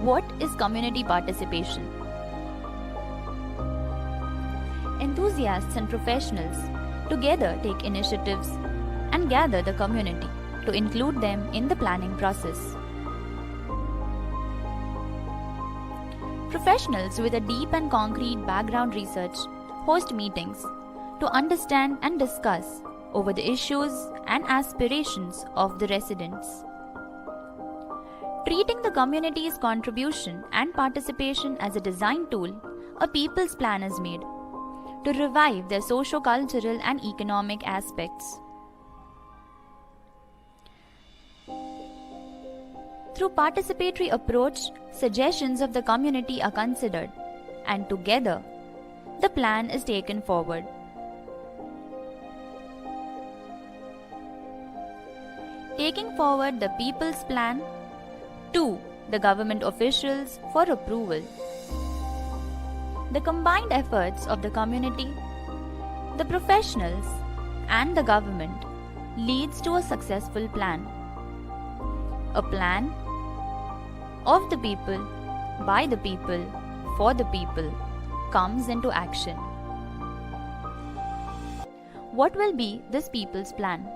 What is community participation? Enthusiasts and professionals together take initiatives and gather the community to include them in the planning process. Professionals with a deep and concrete background research host meetings to understand and discuss over the issues and aspirations of the residents. Treating the community's contribution and participation as a design tool, a people's plan is made to revive their socio-cultural and economic aspects. Through participatory approach, suggestions of the community are considered, and together, the plan is taken forward. Taking forward the people's plan to the government officials for approval. The combined efforts of the community, the professionals, and the government leads to a successful plan. A plan of the people, by the people, for the people comes into action. What will be this people's plan?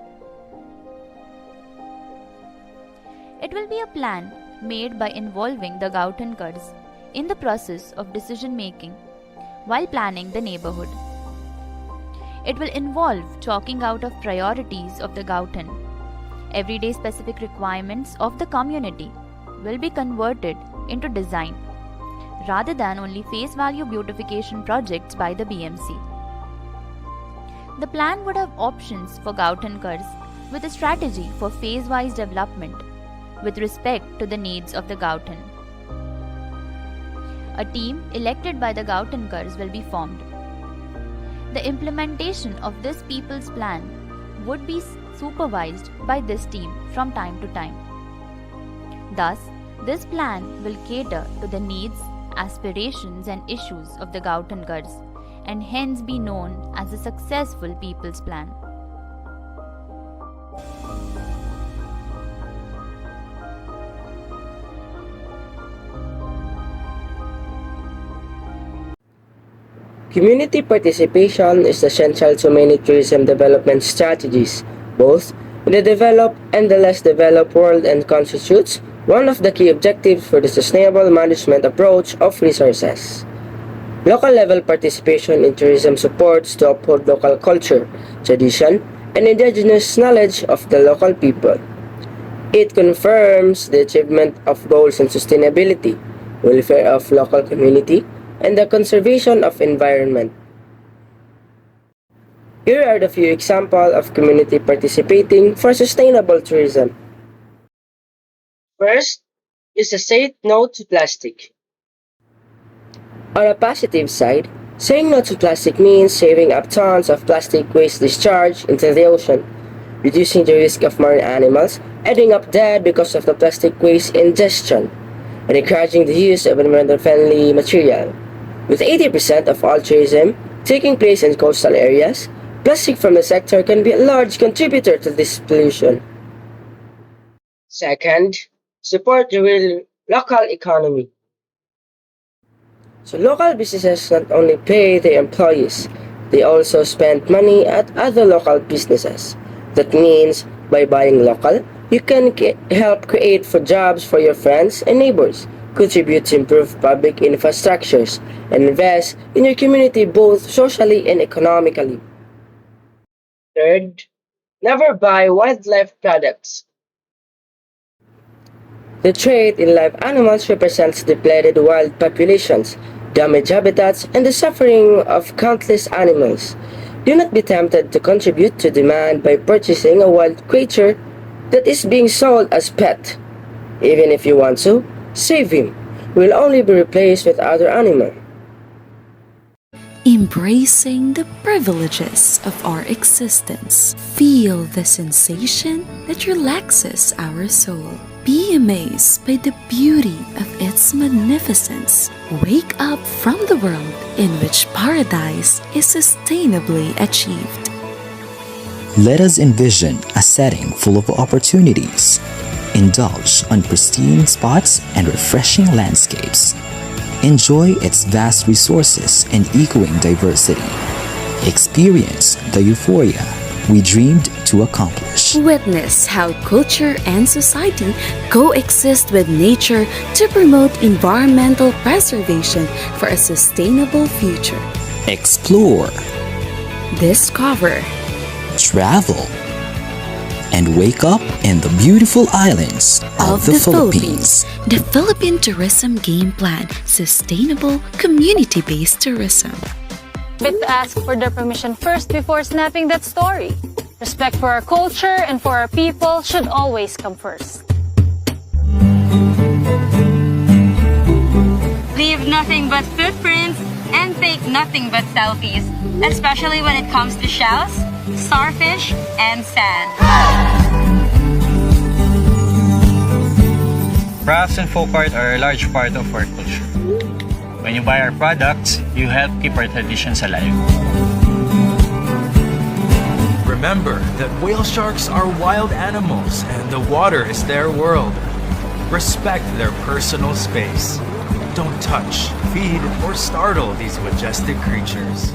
It will be a plan made by involving the Gautankars in the process of decision making while planning the neighborhood. It will involve chalking out of priorities of the Gautan. Everyday specific requirements of the community will be converted into design rather than only face value beautification projects by the BMC. The plan would have options for Gautankars with a strategy for phase-wise development with respect to the needs of the Gautan. A team elected by the Gautankars will be formed. The implementation of this people's plan would be supervised by this team from time to time. Thus, this plan will cater to the needs, aspirations and issues of the Gautankars and hence be known as a successful people's plan. Community participation is essential to many tourism development strategies, both in the developed and the less developed world, and constitutes one of the key objectives for the sustainable management approach of resources. Local level participation in tourism supports to uphold local culture, tradition, and indigenous knowledge of the local people. It confirms the achievement of goals in sustainability, welfare of local community, and the conservation of environment. Here are the few examples of community participating for sustainable tourism. First is a say no to plastic. On a positive side, saying no to plastic means saving up tons of plastic waste discharged into the ocean, reducing the risk of marine animals ending up dead because of the plastic waste ingestion, and encouraging the use of environmental-friendly material. With 80% of all tourism taking place in coastal areas, plastic from the sector can be a large contributor to this pollution. Second, support the real local economy. So local businesses not only pay their employees, they also spend money at other local businesses. That means by buying local, you can help create for jobs for your friends and neighbors, contribute to improve public infrastructures, and invest in your community both socially and economically. Third, never buy wildlife products. The trade in live animals represents depleted wild populations, damaged habitats, and the suffering of countless animals. Do not be tempted to contribute to demand by purchasing a wild creature that is being sold as pet. Even if you want to, save him. He will only be replaced with other animals. Embracing the privileges of our existence. Feel the sensation that relaxes our soul. Be amazed by the beauty of its magnificence. Wake up from the world in which paradise is sustainably achieved. Let us envision a setting full of opportunities. Indulge on pristine spots and refreshing landscapes. Enjoy its vast resources and echoing diversity. Experience the euphoria we dreamed to accomplish. Witness how culture and society coexist with nature to promote environmental preservation for a sustainable future. Explore, Discover, travel, and wake up in the beautiful islands of the Philippines. The Philippine Tourism Game Plan, sustainable community-based tourism. But ask for their permission first before snapping that story. Respect for our culture and for our people should always come first. Leave nothing but footprints and take nothing but selfies, especially when it comes to shells, starfish, and sand. Crafts and folk art are a large part of our culture. When you buy our products, you help keep our traditions alive. Remember that whale sharks are wild animals and the water is their world. Respect their personal space. Don't touch, feed, or startle these majestic creatures.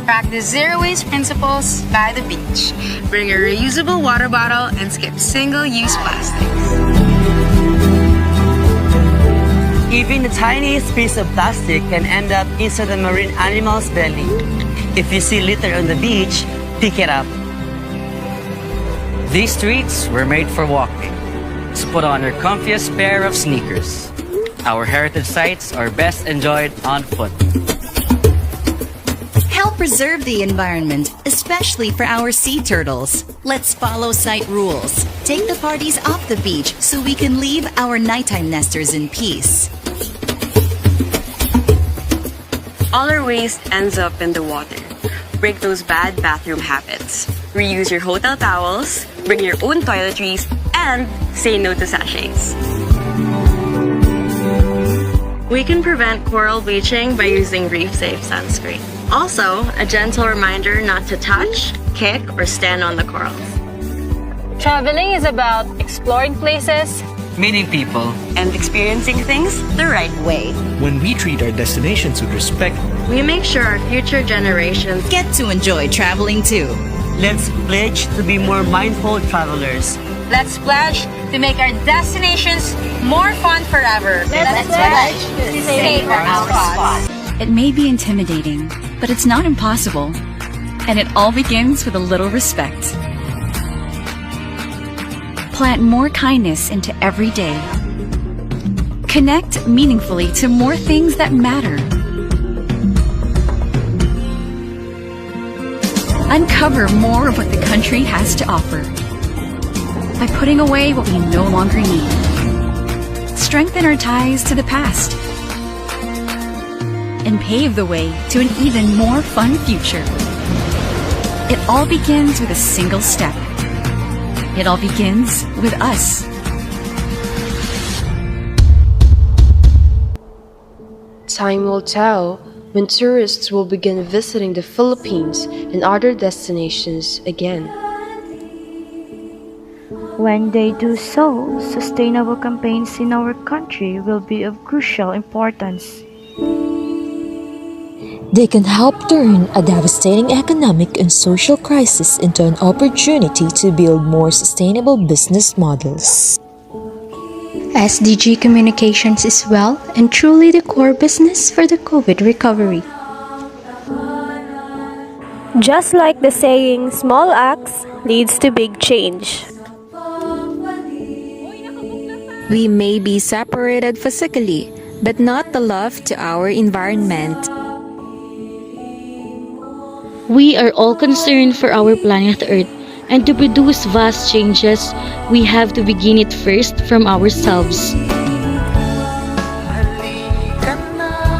Practice zero waste principles by the beach. Bring a reusable water bottle and skip single-use plastics. Even the tiniest piece of plastic can end up inside the marine animal's belly. If you see litter on the beach, pick it up. These streets were made for walking, so put on your comfiest pair of sneakers. Our heritage sites are best enjoyed on foot. Help preserve the environment, especially for our sea turtles. Let's follow site rules. Take the parties off the beach so we can leave our nighttime nesters in peace. All our waste ends up in the water. Break those bad bathroom habits. Reuse your hotel towels, bring your own toiletries, and say no to sachets. We can prevent coral bleaching by using reef-safe sunscreen. Also, a gentle reminder not to touch, kick, or stand on the corals. Traveling is about exploring places, Meeting people And experiencing things the right way. When we treat our destinations with respect, We make sure our future generations Get to enjoy traveling too. let's pledge to be more mindful travelers. Let's pledge to make our destinations more fun forever. Let's pledge to save our spots. It may be intimidating, but it's not impossible. And it all begins with a little respect. Plant more kindness into every day. Connect meaningfully to more things that matter. Uncover more of what the country has to offer by putting away what we no longer need. Strengthen our ties to the past and pave the way to an even more fun future. It all begins with a single step. It all begins with us. Time will tell when tourists will begin visiting the Philippines and other destinations again. When they do so, sustainable campaigns in our country will be of crucial importance. They can help turn a devastating economic and social crisis into an opportunity to build more sustainable business models. SDG Communications is well and truly the core business for the COVID recovery. Just like the saying, small acts leads to big change. We may be separated physically, but not the love to our environment. We are all concerned for our planet Earth, and to produce vast changes, we have to begin it first from ourselves.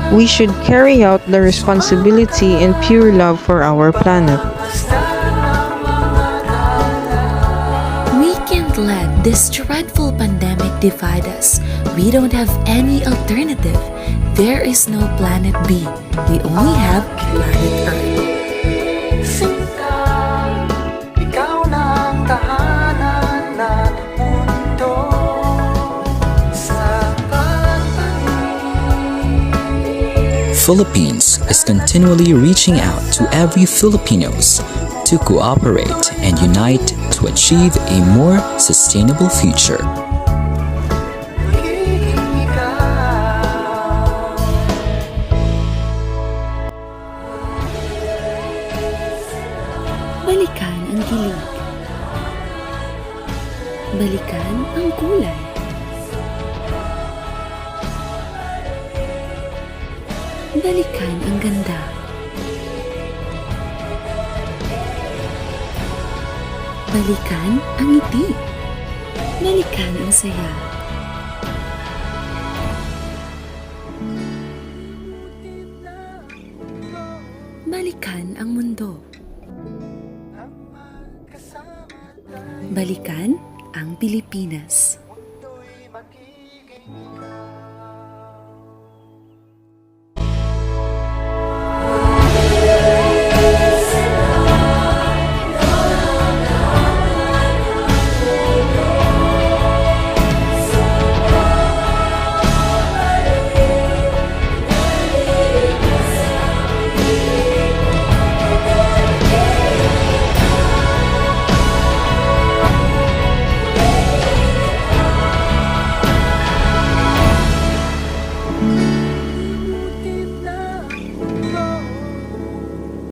We should carry out the responsibility and pure love for our planet. We can't let this dreadful pandemic divide us. We don't have any alternative. There is no planet B. We only have planet Earth. Philippines is continually reaching out to every Filipinos to cooperate and unite to achieve a more sustainable future. Balikan ang gilig. Balikan ang kulay. Balikan ang ganda. Balikan ang ngiti. Balikan ang saya. Balikan ang mundo. Balikan ang Pilipinas.